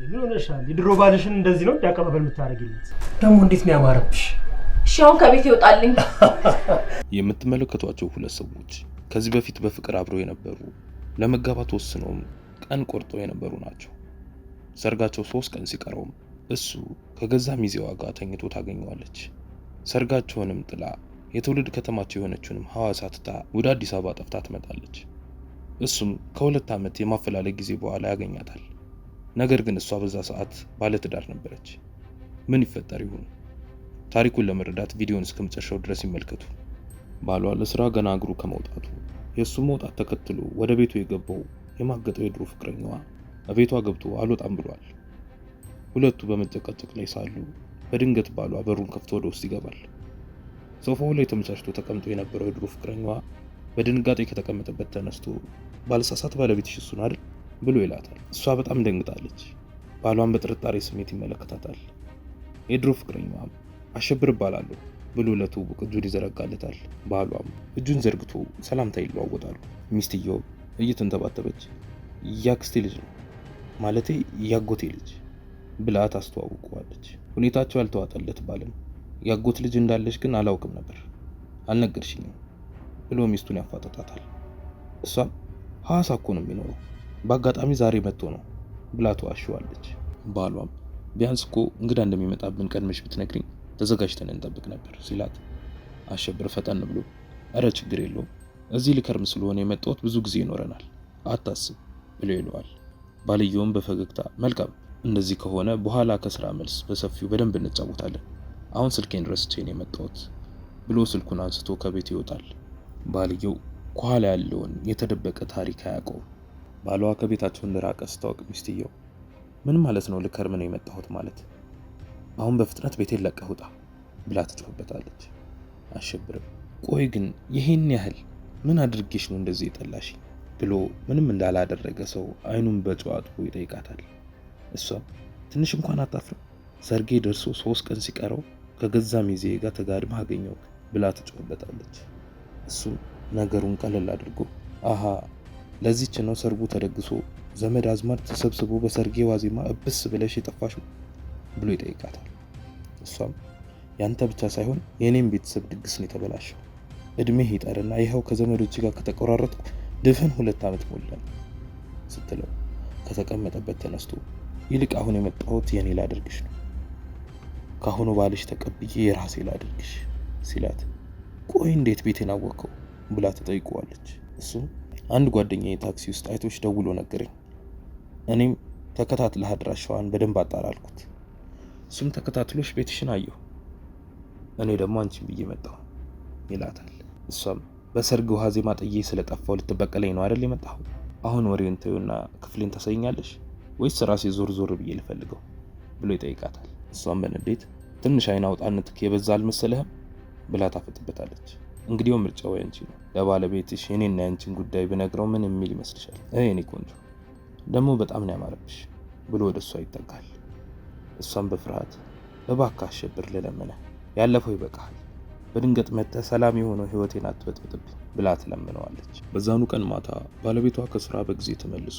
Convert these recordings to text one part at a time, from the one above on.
ምን ሆነሻል? የድሮ ባልሽን እንደዚህ ነው ያቀባበል የምታረጊለት? ደግሞ እንዴት ነው ያማረብሽ? እሺ አሁን ከቤት ይወጣልኝ። የምትመለከቷቸው ሁለት ሰዎች ከዚህ በፊት በፍቅር አብረው የነበሩ ለመጋባት ወስነውም ቀን ቆርጠው የነበሩ ናቸው። ሰርጋቸው 3 ቀን ሲቀረውም እሱ ከገዛ ሚዜዋ ጋር ተኝቶ ታገኘዋለች። ሰርጋቸውንም ጥላ የትውልድ ከተማቸው የሆነችውንም ሐዋሳ ትታ ወደ አዲስ አበባ ጠፍታ ትመጣለች። እሱም ከ2 ዓመት የማፈላለግ ጊዜ በኋላ ያገኛታል። ነገር ግን እሷ በዛ ሰዓት ባለትዳር ነበረች። ምን ይፈጠር ይሁን? ታሪኩን ለመረዳት ቪዲዮውን እስከመጨረሻው ድረስ ይመልከቱ። ባሏ ለስራ ገና እግሩ ከመውጣቱ የሱ መውጣት ተከትሎ ወደ ቤቱ የገባው የማገጠው የድሮ ፍቅረኛዋ ቤቷ ገብቶ አልወጣም ብሏል። ሁለቱ በመጨቃጨቅ ላይ ሳሉ በድንገት ባሏ በሩን ከፍቶ ወደ ውስጥ ይገባል። ሶፋው ላይ ተመቻችቶ ተቀምጦ የነበረው የድሮ ፍቅረኛዋ በድንጋጤ ከተቀመጠበት ተነስቶ ባልሳሳት ባለቤትሽ እሱ ነው አይደል ብሎ ይላታል። እሷ በጣም ደንግጣለች። ባሏን በጥርጣሬ ስሜት ይመለከታታል። የድሮ ፍቅረኛዋም አሸብር እባላለሁ ብሎ ለትውውቅ እጁን ይዘረጋለታል። ባሏም እጁን ዘርግቶ ሰላምታ ይለዋወጣሉ። ሚስትየው እየተንተባተበች ያክስቴ ልጅ ነው ማለቴ ያጎቴ ልጅ ብላ ታስተዋውቀዋለች። ሁኔታቸው ያልተዋጠለት ባልም ያጎት ልጅ እንዳለች ግን አላውቅም ነበር አልነገርሽኝም ብሎ ሚስቱን ያፋጠጣታል። እሷም ሐዋሳ እኮ ነው የሚኖረው በአጋጣሚ ዛሬ መጥቶ ነው ብላ ተዋሸዋለች። ባሏም ቢያንስ እኮ እንግዳ እንደሚመጣብን ቀድመሽ ብትነግሪኝ ተዘጋጅተን እንጠብቅ ነበር ሲላት፣ አሸብር ፈጠን ብሎ አረ ችግር የለውም እዚህ ልከርም ስለሆነ የመጣሁት ብዙ ጊዜ ይኖረናል አታስብ ብሎ ይለዋል። ባልየውም በፈገግታ መልካም እንደዚህ ከሆነ በኋላ ከስራ መልስ በሰፊው በደንብ እንጫወታለን፣ አሁን ስልኬን ረስቼ ነው የመጣሁት ብሎ ስልኩን አንስቶ ከቤት ይወጣል። ባልየው ከኋላ ያለውን የተደበቀ ታሪክ አያውቀውም። ባሏ ከቤታቸው እንደራቀ ስታውቅ ሚስትየው ምን ማለት ነው ልከርም ነው የመጣሁት ማለት? አሁን በፍጥነት ቤቴን ለቀህ ውጣ ብላ ትጮህበታለች። አሸብርም ቆይ ግን ይሄን ያህል ምን አድርጌሽ ነው እንደዚህ የጠላሽ ብሎ ምንም እንዳላደረገ ሰው አይኑን በጨው አጥቦ ይጠይቃታል። እሷም ትንሽ እንኳን አታፍርም? ሰርጌ ደርሶ 3 ቀን ሲቀረው ከገዛ ሚዜ ጋር ተጋድማ አገኘው ብላ ትጮህበታለች። እሱም ነገሩን ቀለል አድርጎ አሃ ለዚህች ነው ሰርጉ ተደግሶ ዘመድ አዝማድ ተሰብስቦ በሰርጌ ዋዜማ እብስ ብለሽ የጠፋሽው ብሎ ይጠይቃታል። እሷም ያንተ ብቻ ሳይሆን የኔም ቤተሰብ ድግስ ነው የተበላሸው፣ እድሜህ ይጠርና ይኸው ከዘመዶች ጋር ከተቆራረጥኩ ድፍን 2 ዓመት ሞላኝ ስትለው ከተቀመጠበት ተነስቶ ይልቅ አሁን የመጣሁት የኔ ላደርግሽ ነው፣ ካሁኑ ባልሽ ተቀብዬ የራሴ ላደርግሽ ሲላት፣ ቆይ እንዴት ቤቴን አወቀው ብላ ተጠይቀዋለች። እሱም አንድ ጓደኛዬ ታክሲ ውስጥ አይቶሽ ደውሎ ነገረኝ፣ እኔም ተከታትለህ አድራሻዋን በደንብ አጣራልኩት፣ እሱም ተከታትሎሽ ቤትሽን አየሁ፣ እኔ ደግሞ አንቺን ብዬ መጣሁ ይላታል። እሷም በሰርግ ዋዜማ ጥዬ ስለጠፋው ልትበቀለኝ ነው አይደል የመጣሁ? አሁን ወሬውን ተይውና ክፍሌን ታሳይኛለሽ ወይስ ራሴ ዞር ዞር ብዬ ልፈልገው ብሎ ይጠይቃታል። እሷም በንዴት ትንሽ አይን አውጣነትክ የበዛ አልመሰለህም ብላ ታፈጥበታለች። እንግዲህ ምርጫው ያንቺ ነው፣ ለባለቤትሽ የኔና ያንቺን ጉዳይ ብነግረው ምን የሚል ይመስልሻል? እኔ ቆንጆ ደግሞ በጣም ነው ያማረብሽ ብሎ ወደሷ ይጠጋል። እሷም በፍርሃት እባክህ አሸብር ልለምንህ፣ ያለፈው ይበቃል፣ በድንገት መጥተህ ሰላም የሆነው ህይወቴን አትበጥብጥብኝ ብላ ትለምነዋለች። በዛኑ ቀን ማታ ባለቤቷ ከስራ በጊዜ ተመልሶ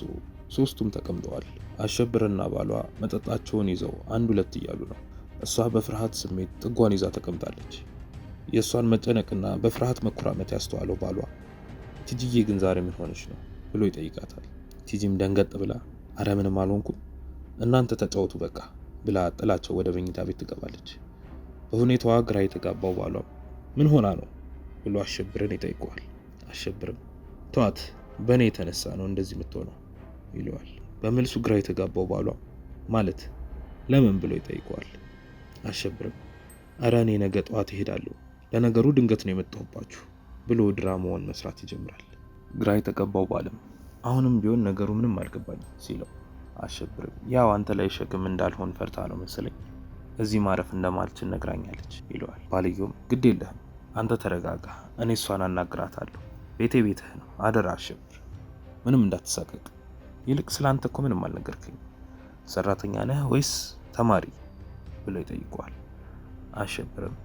ሶስቱም ተቀምጠዋል። አሸብርና ባሏ መጠጣቸውን ይዘው 1-2 እያሉ ነው። እሷ በፍርሃት ስሜት ጥጓን ይዛ ተቀምጣለች። የእሷን መጨነቅና በፍርሃት መኩራመት ያስተዋለው ባሏ ቲጂዬ ግን ዛሬ ምን ሆነሽ ነው ብሎ ይጠይቃታል። ቲጂም ደንገጥ ብላ አረ ምንም አልሆንኩም እናንተ ተጫወቱ በቃ ብላ ጥላቸው ወደ መኝታ ቤት ትገባለች። በሁኔታዋ ግራ የተጋባው ባሏ ምን ሆና ነው ብሎ አሸብርን ይጠይቀዋል። አሸብርም ተዋት በእኔ የተነሳ ነው እንደዚህ የምትሆነው ይለዋል። በመልሱ ግራ የተጋባው ባሏ ማለት ለምን ብሎ ይጠይቀዋል። አሸብርም አረ እኔ ነገ ጠዋት እሄዳለሁ፣ ለነገሩ ድንገት ነው የመጣሁባችሁ ብሎ ድራማውን መስራት ይጀምራል። ግራ የተጋባው ባልም አሁንም ቢሆን ነገሩ ምንም አልገባኝም ሲለው፣ አሸብርም ያው አንተ ላይ ሸክም እንዳልሆን ፈርታ ነው መሰለኝ እዚህ ማረፍ እንደማልችል ነግራኛለች ይለዋል። ባልየውም ግድ የለህም አንተ ተረጋጋ፣ እኔ እሷን አናግራታለሁ፣ ቤቴ ቤትህ ነው፣ አደራ አሸብር ምንም እንዳትሳቀቅ፣ ይልቅ ስላንተ እኮ ምንም አልነገርከኝ፣ ሰራተኛ ነህ ወይስ ተማሪ ብሎ ይጠይቀዋል። አሸብርም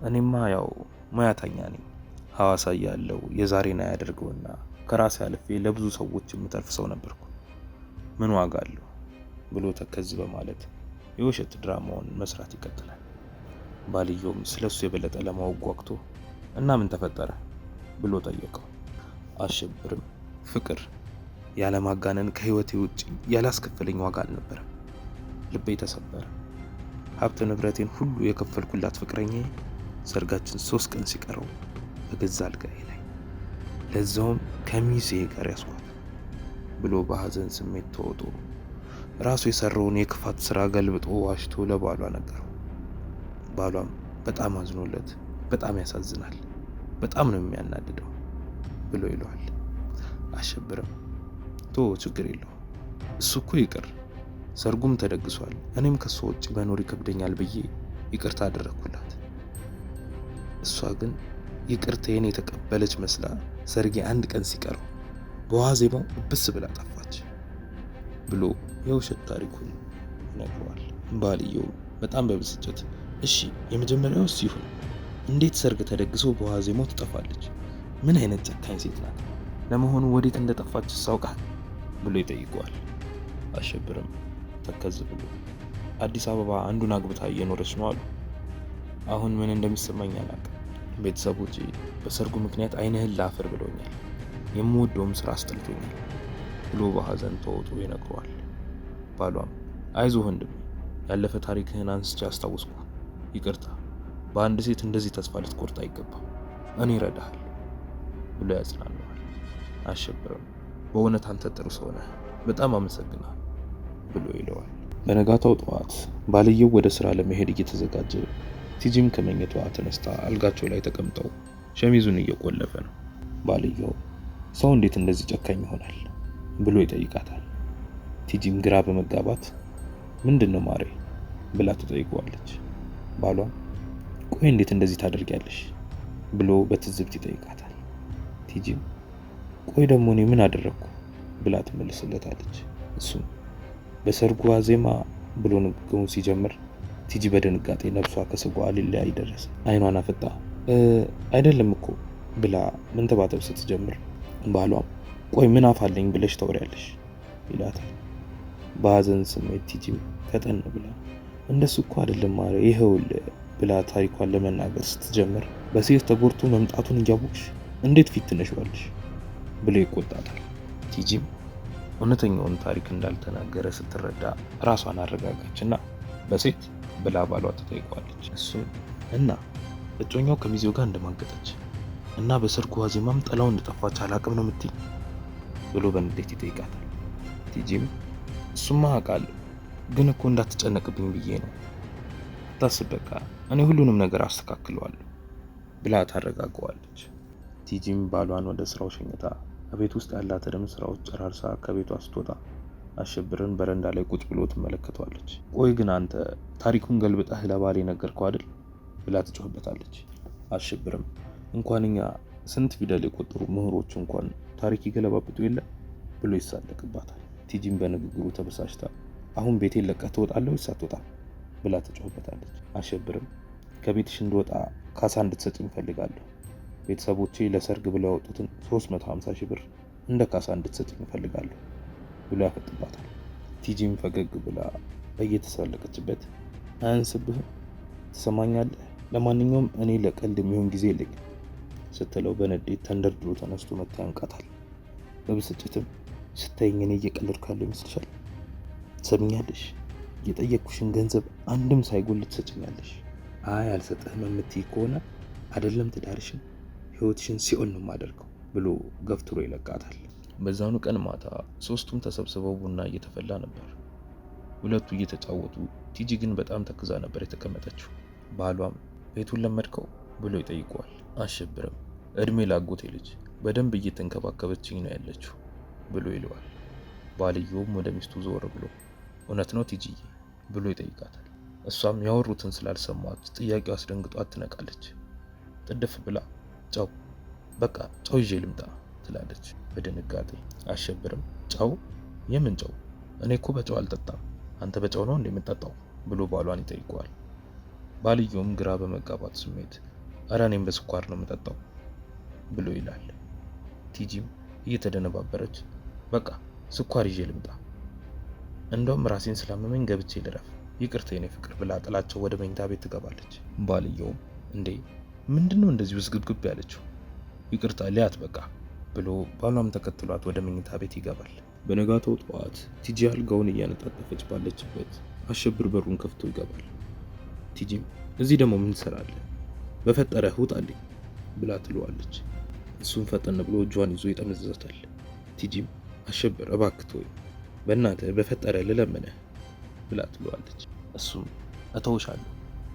እኔማ ያው ሙያተኛ ነኝ፣ ሐዋሳ ያለው የዛሬን አያደርገውና ከራሴ አልፌ ለብዙ ሰዎች የምተርፍ ሰው ነበርኩ፣ ምን ዋጋ አለው ብሎ ተከዝ በማለት የውሸት ድራማውን መስራት ይቀጥላል። ባልየውም ስለሱ የበለጠ ለማወቅ ጓጉቶ እና ምን ተፈጠረ ብሎ ጠየቀው። አሸብርም ፍቅር ያለማጋነን ከህይወቴ ውጪ ያላስከፈለኝ ዋጋ አልነበረም። ልቤ ተሰበረ። ሀብት ንብረቴን ሁሉ የከፈልኩላት ፍቅረኛዬ ሰርጋችን 3 ቀን ሲቀረው በገዛ አልጋዬ ላይ ለዛውም ከሚዜ ጋር ያስኳት ብሎ በሐዘን ስሜት ተውጦ ራሱ የሰራውን የክፋት ስራ ገልብጦ ዋሽቶ ለባሏ ነገረው። ባሏም በጣም አዝኖለት በጣም ያሳዝናል፣ በጣም ነው የሚያናድደው ብሎ ይለዋል። አሸብርም ችግር የለውም እሱ እኮ ይቅር፣ ሰርጉም ተደግሷል፣ እኔም ከሷ ውጭ መኖር ይከብደኛል ብዬ ይቅርታ አደረኩላት። እሷ ግን ይቅርታዬን የተቀበለች መስላ ሰርጌ 1 ቀን ሲቀረው በዋዜማው ብስ ብላ ጠፋች ብሎ የውሸት ታሪኩን ነግሯል። ባልየው በጣም በብስጭት እሺ የመጀመሪያው ሲሆን እንዴት ሰርግ ተደግሶ በዋዜማው ትጠፋለች? ምን አይነት ጨካኝ ሴት ናት? ለመሆኑ ወዴት እንደጠፋች ሳውቃል ብሎ ይጠይቀዋል። አሸብርም ተከዝ ብሎ አዲስ አበባ አንዱን አግብታ እየኖረች ነው አሉ። አሁን ምን እንደሚሰማኝ አላውቅም። ቤተሰቦቼ በሰርጉ ምክንያት ዓይንህን ላፈር ብለውኛል፣ የምወደውም ስራ አስጠልቶኛል ብሎ በሐዘን ተውጦ ይነግረዋል። ባሏም አይዞህ ወንድሜ፣ ያለፈ ታሪክህን አንስቼ አስታውስኩ፣ ይቅርታ፣ በአንድ ሴት እንደዚህ ተስፋ ልትቆርጥ አይገባም፣ እኔ እረዳሃለሁ ብሎ ያጽናነዋል። አሸብርም በእውነት አንተ ጥሩ ሰው ነህ፣ በጣም አመሰግናለሁ ብሎ ይለዋል። በነጋታው ጠዋት ባልየው ወደ ስራ ለመሄድ እየተዘጋጀ ቲጂም ከመኝታዋ ተነስታ አልጋቸው ላይ ተቀምጠው ሸሚዙን እየቆለፈ ነው። ባልየው ሰው እንዴት እንደዚህ ጨካኝ ይሆናል ብሎ ይጠይቃታል። ቲጂም ግራ በመጋባት ምንድነው ማሬ ብላ ትጠይቀዋለች። ባሏም ቆይ እንዴት እንደዚህ ታደርጊያለሽ ብሎ በትዝብት ይጠይቃታል። ቲጂም ቆይ ደግሞ እኔ ምን አደረኩ ብላ ትመልስለታለች። እሱም በሰርጉ ዋዜማ ብሎ ንግግሩን ሲጀምር ቲጂ በድንጋጤ ነፍሷ ከስጋዋ ሊለያይ ደረሰ። አይኗን አፍጣ አይደለም እኮ ብላ መንተባተብ ስትጀምር ባሏም ቆይ ምን አፋለኝ ብለሽ ታወሪያለሽ ይላታል። በሐዘን ስሜት ቲጂም ፈጠን ብላ እንደሱ እኮ አይደለም ማረ ይሄውልህ ብላ ታሪኳን ለመናገር ስትጀምር በሴት ተጎድቶ መምጣቱን እያወቅሽ እንዴት ፊት ትነሽዋለሽ ብሎ ይቆጣታል። ቲጂም እውነተኛውን ታሪክ እንዳልተናገረ ስትረዳ ራሷን አረጋጋችና በሴት ብላ ባሏ ትጠይቋለች። እሱም እና እጮኛው ከሚዜው ጋር እንደማገጠች እና በሰርጉ ዋዜማም ጥላው እንደጠፋች አላቅም ነው የምትይ ብሎ በንዴት ይጠይቃታል። ቲጂም እሱማ አውቃለሁ፣ ግን እኮ እንዳትጨነቅብኝ ብዬ ነው፣ ታስብ በቃ እኔ ሁሉንም ነገር አስተካክለዋለሁ ብላ ታረጋጋዋለች። ቲጂም ባሏን ወደ ስራው ሸኝታ በቤት ውስጥ ያላትን ስራዎች ጨራርሳ ከቤቷ ስትወጣ አሸብርን በረንዳ ላይ ቁጭ ብሎ ትመለከቷለች። ቆይ ግን አንተ ታሪኩን ገልብጠህ ለባሌ ነገርከው አይደል ብላ ትጮህበታለች። አሸብርም እንኳን እኛ ስንት ፊደል የቆጠሩ ምሁሮች እንኳን ታሪክ ይገለባብጡ የለ ብሎ ይሳለቅባታል። ቲጂም በንግግሩ ተበሳጭታ አሁን ቤቴን ለቀህ ትወጣለህ ወይስ አትወጣም ብላ ትጮህበታለች። አሸብርም ከቤትሽ እንድወጣ ካሳ እንድትሰጪኝ እፈልጋለሁ፣ ቤተሰቦቼ ለሰርግ ብለው ያወጡትን 350 ሺህ ብር እንደ ካሳ እንድትሰጪኝ እፈልጋለሁ ብሎ ያፈጥባታል። ቲጂም ፈገግ ብላ እየተሳለቀችበት አያንስብህም፣ ትሰማኛለህ፣ ለማንኛውም እኔ ለቀልድ የሚሆን ጊዜ የለኝም ስትለው በንዴት ተንደርድሮ ተነስቶ መታ ያንቃታል። በብስጭትም ስታይኝ እኔ እየቀለድኩ ያለው ይመስልሻል? ትሰሚኛለሽ፣ የጠየቅኩሽን ገንዘብ አንድም ሳይጎል ትሰጭኛለሽ። አይ አልሰጥህም የምትይ ከሆነ አይደለም ትዳርሽን ህይወትሽን ሲኦል ነው የማደርገው ብሎ ገፍትሮ ይለቃታል። በዛኑ ቀን ማታ ሶስቱም ተሰብስበው ቡና እየተፈላ ነበር። ሁለቱ እየተጫወቱ ቲጂ ግን በጣም ተክዛ ነበር የተቀመጠችው። ባሏም ቤቱን ለመድከው ብሎ ይጠይቀዋል። አሸብርም እድሜ ላጎቴ ልጅ በደንብ እየተንከባከበችኝ ነው ያለችው ብሎ ይለዋል። ባልየውም ወደ ሚስቱ ዞር ብሎ እውነት ነው ቲጂዬ ብሎ ይጠይቃታል። እሷም ያወሩትን ስላልሰማች ጥያቄው አስደንግጧት ትነቃለች። ጥድፍ ብላ ጨው በቃ ጨው ይዤ ልምጣ ትላለች በድንጋጤ። አሸብርም ጨው? የምን ጨው? እኔ እኮ በጨው አልጠጣም፣ አንተ በጨው ነው እንደምትጠጣው ብሎ ባሏን ይጠይቀዋል። ባልየውም ግራ በመጋባት ስሜት ኧረ እኔም በስኳር ነው የምጠጣው ብሎ ይላል። ቲጂም እየተደነባበረች በቃ ስኳር ይዤ ልምጣ እንደውም ራሴን ስላመመኝ ገብቼ ልረፍ፣ ይቅርታ የኔ ፍቅር ብላ ጥላቸው ወደ መኝታ ቤት ትገባለች። ባልየውም እንዴ ምንድነው እንደዚህ ውስግብግብ ያለችው? ይቅርታ ሊያት በቃ ብሎ ባሏም ተከትሏት ወደ መኝታ ቤት ይገባል። በነጋታው ጠዋት ቲጂ አልጋውን እያነጣጠፈች ባለችበት አሸብር በሩን ከፍቶ ይገባል። ቲጂም እዚህ ደግሞ ምን ትሰራለህ? በፈጠረህ ውጣልኝ ብላ ትለዋለች። እሱም ፈጠን ብሎ እጇን ይዞ ይጠመዝዛታል። ቲጂም አሸብር እባክህ ተወኝ፣ በእናትህ በፈጠረህ ልለምንህ ብላ ትለዋለች። እሱም እተውሻለሁ፣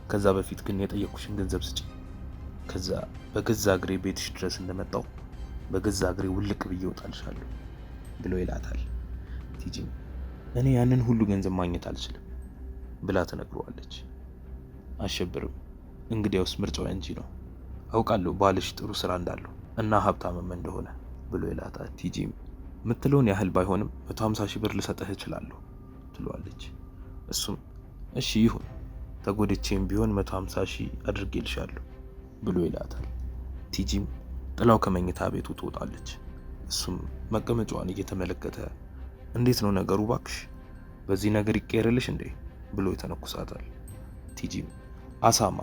ከዛ በፊት ግን የጠየኩሽን ገንዘብ ስጪ፣ ከዛ በገዛ እግሬ ቤትሽ ድረስ እንደመጣው በገዛ እግሬ ውልቅ ብዬ እወጣልሻለሁ ብሎ ይላታል። ቲጂም እኔ ያንን ሁሉ ገንዘብ ማግኘት አልችልም ብላ ትነግረዋለች። አሸብርም እንግዲያውስ ምርጫው ያንቺ ነው፣ አውቃለሁ ባልሽ ጥሩ ስራ እንዳለው እና ሀብታምም እንደሆነ ብሎ ይላታል። ቲጂም የምትለውን ያህል ባይሆንም 150 ሺህ ብር ልሰጥህ እችላለሁ ትለዋለች። እሱም እሺ ይሁን፣ ተጎድቼም ቢሆን 150 ሺህ አድርጌልሻለሁ ብሎ ይላታል። ቲጂም ጥላው ከመኝታ ቤቱ ትወጣለች። እሱም መቀመጫዋን እየተመለከተ እንዴት ነው ነገሩ ባክሽ፣ በዚህ ነገር ይቀየርልሽ እንዴ ብሎ ይተነኩሳታል። ቲጂም አሳማ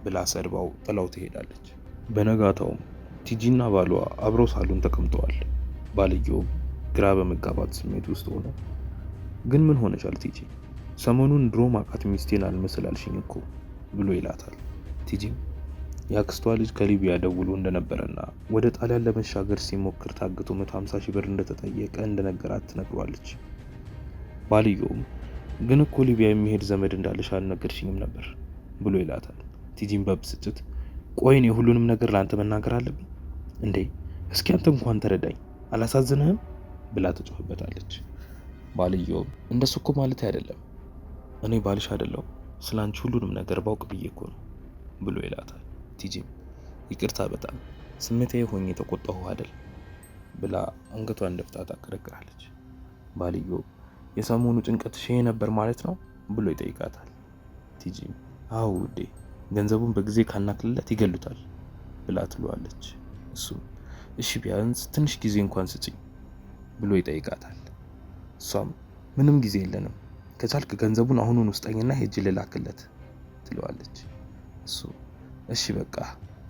ብላ ሰድባው ጥላው ትሄዳለች። በነጋታውም ቲጂና ባሏ አብረው ሳሎን ተቀምጠዋል። ባልየውም ግራ በመጋባት ስሜት ውስጥ ሆነ። ግን ምን ሆነሻል ቲጂ? ሰሞኑን ድሮ ማቃት ሚስቴን አልመስላልሽኝ እኮ ብሎ ይላታል። ቲጂም የአክስቷ ልጅ ከሊቢያ ደውሎ እንደነበረና ወደ ጣሊያን ለመሻገር ሲሞክር ታግቶ 150 ሺህ ብር እንደተጠየቀ እንደነገራት ትነግሯለች። ባልየውም ግን እኮ ሊቢያ የሚሄድ ዘመድ እንዳለሽ አልነገርሽኝም ነበር ብሎ ይላታል። ቲጂም በብስጭት ቆይ እኔ ሁሉንም ነገር ላንተ መናገር አለብኝ እንዴ? እስኪ አንተ እንኳን ተረዳኝ፣ አላሳዝንህም ብላ ትጮህበታለች። ባልየውም እንደሱ እኮ ማለት አይደለም፣ እኔ ባልሽ አይደለሁም፣ ስላንቺ ሁሉንም ነገር ባውቅ ብዬ እኮ ነው ብሎ ይላታል። ቲጂም ይቅርታ በጣም ስሜታዊ ሆኜ ተቆጣሁ አይደል ብላ አንገቷን ደፍታ ታከረክራለች። ባልየውም የሰሞኑ ጭንቀት ሺህ ነበር ማለት ነው ብሎ ይጠይቃታል። ቲጂም አዎ ውዴ፣ ገንዘቡን በጊዜ ካናክልለት ይገሉታል ብላ ትለዋለች። እሱም እሺ ቢያንስ ትንሽ ጊዜ እንኳን ስጪኝ ብሎ ይጠይቃታል። እሷም ምንም ጊዜ የለንም፣ ከቻልክ ገንዘቡን አሁኑን ውስጠኝና ሄጅ ልላክለት ትለዋለች። እሱ እሺ በቃ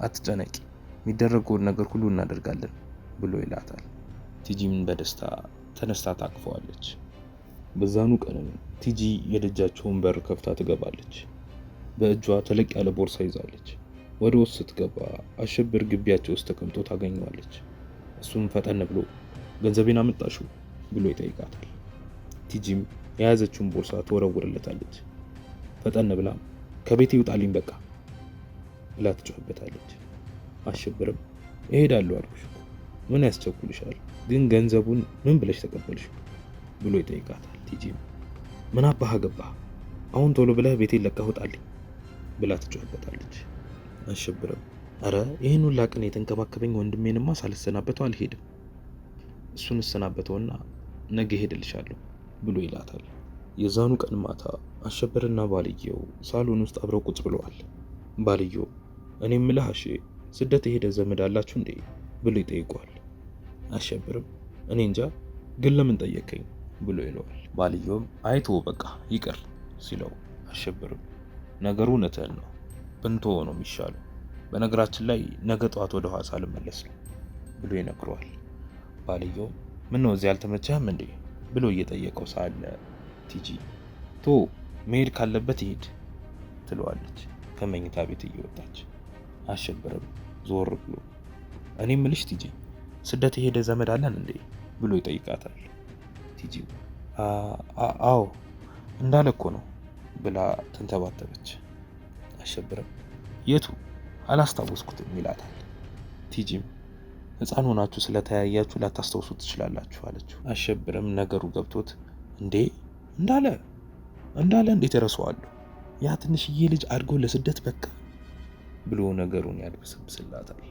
አትጨነቂ፣ የሚደረገውን ነገር ሁሉ እናደርጋለን ብሎ ይላታል። ቲጂም በደስታ ተነስታ ታቅፈዋለች። በዛኑ ቀንም ቲጂ የደጃቸውን በር ከፍታ ትገባለች። በእጇ ተለቅ ያለ ቦርሳ ይዛለች። ወደ ውስጥ ስትገባ አሸብር ግቢያቸው ውስጥ ተቀምጦ ታገኘዋለች። እሱም ፈጠን ብሎ ገንዘቤን አመጣሽው ብሎ ይጠይቃታል። ቲጂም የያዘችውን ቦርሳ ትወረውርለታለች። ፈጠን ብላ ከቤት ይውጣልኝ በቃ ብላ ትጮህበታለች። አሸብርም እሄዳለሁ አልኩሽ እኮ ምን ያስቸኩልሻል? ግን ገንዘቡን ምን ብለሽ ተቀበልሽ ብሎ ይጠይቃታል። ቲጂም ምን አባህ ገባህ? አሁን ቶሎ ብለህ ቤቴን ለቀህ ውጣልኝ ብላ ትጮህበታለች። አሸብርም አረ ይህን ሁላ ቀን የተንከባከበኝ ወንድሜንማ ሳልሰናበተው አልሄድም፣ እሱን እሰናበተውና ነገ ሄድልሻለሁ ብሎ ይላታል። የዛኑ ቀን ማታ አሸብርና ባልየው ሳሎን ውስጥ አብረው ቁጭ ብለዋል። ባልየው እኔ የምልህ አሼ ስደት የሄደ ዘመድ አላችሁ እንዴ ብሎ ይጠይቀዋል። አሸብርም እኔ እንጃ ግን ለምን ጠየቀኝ ብሎ ይለዋል። ባልየውም አይቶ በቃ ይቅር ሲለው አሸብርም ነገሩ እውነትህን ነው፣ ብንተወው ነው የሚሻለው፣ በነገራችን ላይ ነገ ጠዋት ወደ ሐዋሳ ልመለስ ነው ብሎ ይነግረዋል። ባልየው ምን ነው እዚህ አልተመቸህም እንዴ ብሎ እየጠየቀው ሳለ ቲጂ ቶ መሄድ ካለበት ይሄድ ትለዋለች ከመኝታ ቤት እየወጣች። አሸብርም ዞር ብሎ እኔ ምልሽ ቲጂ ስደት የሄደ ዘመድ አለን እንዴ ብሎ ይጠይቃታል። ቲጂ አዎ እንዳለ እኮ ነው ብላ ተንተባተበች። አሸብርም የቱ አላስታወስኩትም ይላታል። ቲጂም ሕፃን ሆናችሁ ስለተያያችሁ ላታስታውሱ ትችላላችሁ አለችው። አሸብርም ነገሩ ገብቶት እንዴ እንዳለ እንዴት እረሳዋለሁ? ያ ትንሽዬ ልጅ አድጎ ለስደት በቃ ብሎ ነገሩን ያድበሰብስላታል።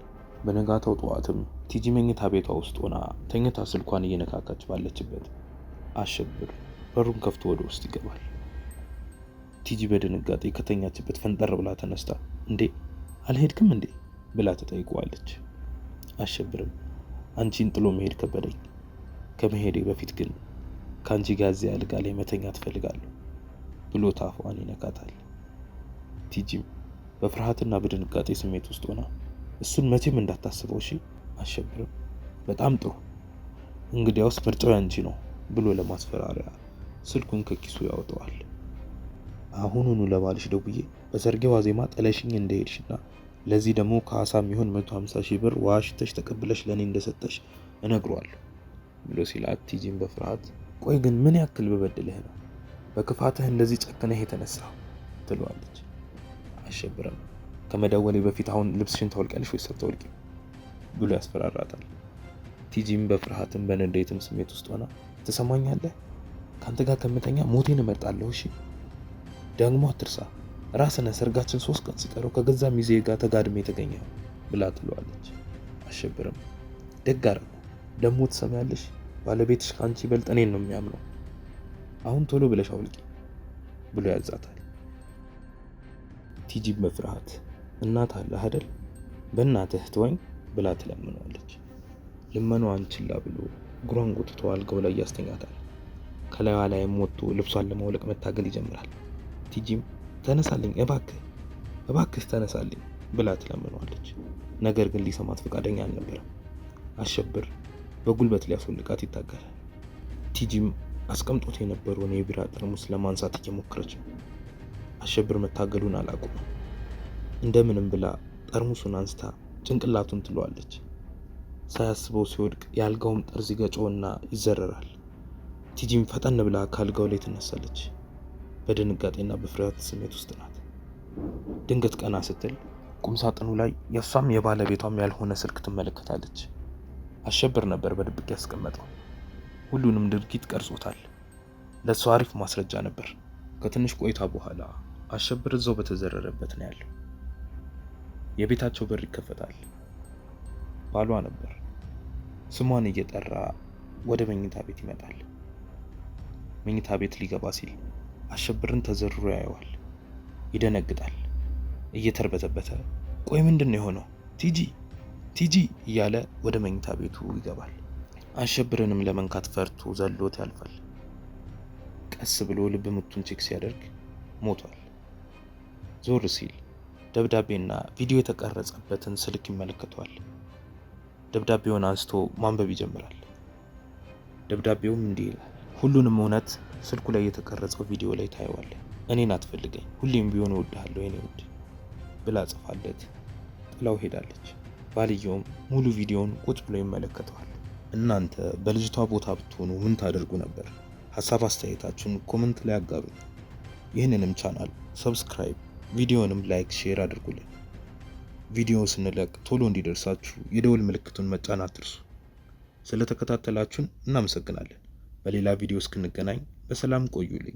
በነጋታው ጠዋትም ቲጂ መኝታ ቤቷ ውስጥ ሆና ተኝታ ስልኳን እየነካካች ባለችበት አሸብር በሩን ከፍቶ ወደ ውስጥ ይገባል። ቲጂ በድንጋጤ ከተኛችበት ፈንጠር ብላ ተነስታ እንዴ አልሄድክም እንዴ ብላ ተጠይቀዋለች። አሸብርም አንቺን ጥሎ መሄድ ከበደኝ፣ ከመሄዴ በፊት ግን ከአንቺ ጋር እዚህ አልጋ ላይ መተኛት እፈልጋለሁ ብሎ ታፏን ይነካታል። ቲጂም በፍርሃትና በድንጋጤ ስሜት ውስጥ ሆና እሱን መቼም እንዳታስበው እሺ አሸብርም በጣም ጥሩ እንግዲያውስ ምርጫው ያንቺ ነው ብሎ ለማስፈራሪያ ስልኩን ከኪሱ ያወጣዋል። አሁኑኑ ለባልሽ ደውዬ በሰርጌ ዋዜማ ጥለሽኝ እንደሄድሽና ለዚህ ደግሞ ካሳ የሚሆን 150 ሺህ ብር ዋሽተሽ ተቀብለሽ ለኔ እንደሰጠሽ እነግረዋለሁ ብሎ ሲላት ቲጂም በፍርሃት ቆይ ግን ምን ያክል በበድልህ ነው በክፋትህ እንደዚህ ጨክነህ የተነሳው ትለዋለች። አሸብርም ከመደወሌ በፊት አሁን ልብስሽን ታወልቂያለሽ ወይስ አታወልቂም ብሎ ያስፈራራታል። ቲጂም በፍርሃትም በንዴትም ስሜት ውስጥ ሆና ትሰማኛለህ ካንተ ጋር ከምተኛ ሞቴን እመርጣለሁ እሺ ደግሞ አትርሳ ራስነ ሰርጋችን 3 ቀን ሲቀረው ከገዛ ሚዜ ጋር ተጋድሜ የተገኘው ብላ ትለዋለች። አሸብርም ደግ አደረኩ ደግሞ ትሰማያለሽ ባለቤትሽ ካንቺ ይበልጥ እኔን ነው የሚያምነው አሁን ቶሎ ብለሽ አውልቂ ብሎ ያዛታል። ቲጂም በፍርሃት እናት አለ አይደል በእናትህ ተወኝ ብላ ትለምነዋለች። ልመናዋን ችላ ብሎ እግሯን ጎትቶ አልጋው ላይ ያስተኛታል። ከላይዋ ላይም ወጥቶ ልብሷን ለማውለቅ መታገል ይጀምራል። ቲጂም ተነሳልኝ እባክህ ተነሳልኝ ብላ ትለምነዋለች። ነገር ግን ሊሰማት ፈቃደኛ አልነበረም። አሸብር በጉልበት ሊያስወልቃት ይታገላል። ቲጂም አስቀምጦት የነበረውን የቢራ ጠርሙስ ለማንሳት እየሞከረች ነው። አሸብር መታገሉን አላቆመም። እንደምንም ብላ ጠርሙሱን አንስታ ጭንቅላቱን ትለዋለች። ሳያስበው ሲወድቅ የአልጋውም ጠርዝ ይገጨውና ይዘረራል። ቲጂም ፈጠን ብላ ከአልጋው ላይ ትነሳለች። በድንጋጤና በፍርሃት ስሜት ውስጥ ናት። ድንገት ቀና ስትል ቁምሳጥኑ ላይ የሷም የባለቤቷም ያልሆነ ስልክ ትመለከታለች። አሸብር ነበር በድብቅ ያስቀመጠው። ሁሉንም ድርጊት ቀርጾታል። ለሷ አሪፍ ማስረጃ ነበር። ከትንሽ ቆይታ በኋላ አሸብር እዛው በተዘረረበት ነው ያለው። የቤታቸው በር ይከፈታል። ባሏ ነበር። ስሟን እየጠራ ወደ መኝታ ቤት ይመጣል። መኝታ ቤት ሊገባ ሲል አሸብርን ተዘርሮ ያየዋል። ይደነግጣል። እየተርበተበተ ቆይ ምንድነው የሆነው ቲጂ እያለ ወደ መኝታ ቤቱ ይገባል። አሸብርንም ለመንካት ፈርቶ ዘሎት ያልፋል። ቀስ ብሎ ልብ ምቱን ቼክ ሲያደርግ ሞቷል። ዞር ሲል ደብዳቤና ቪዲዮ የተቀረጸበትን ስልክ ይመለከቷል። ደብዳቤውን አንስቶ ማንበብ ይጀምራል። ደብዳቤውም እንዲህ ይላል ሁሉንም እውነት ስልኩ ላይ የተቀረጸው ቪዲዮ ላይ ታየዋለህ። እኔን አትፈልገኝ ሁሌም ቢሆን እወድሃለሁ የኔ ውድ ብላ ጽፋለት ጥላው ሄዳለች። ባልየውም ሙሉ ቪዲዮውን ቁጭ ብሎ ይመለከተዋል። እናንተ በልጅቷ ቦታ ብትሆኑ ምን ታደርጉ ነበር? ሐሳብ አስተያየታችሁን ኮሜንት ላይ አጋሩኝ። ይህንንም ቻናል ሰብስክራይብ፣ ቪዲዮንም ላይክ፣ ሼር አድርጉልን። ቪዲዮ ስንለቅ ቶሎ እንዲደርሳችሁ የደወል ምልክቱን መጫን አትርሱ። ስለተከታተላችሁን እናመሰግናለን። በሌላ ቪዲዮ እስክንገናኝ በሰላም ቆዩልኝ።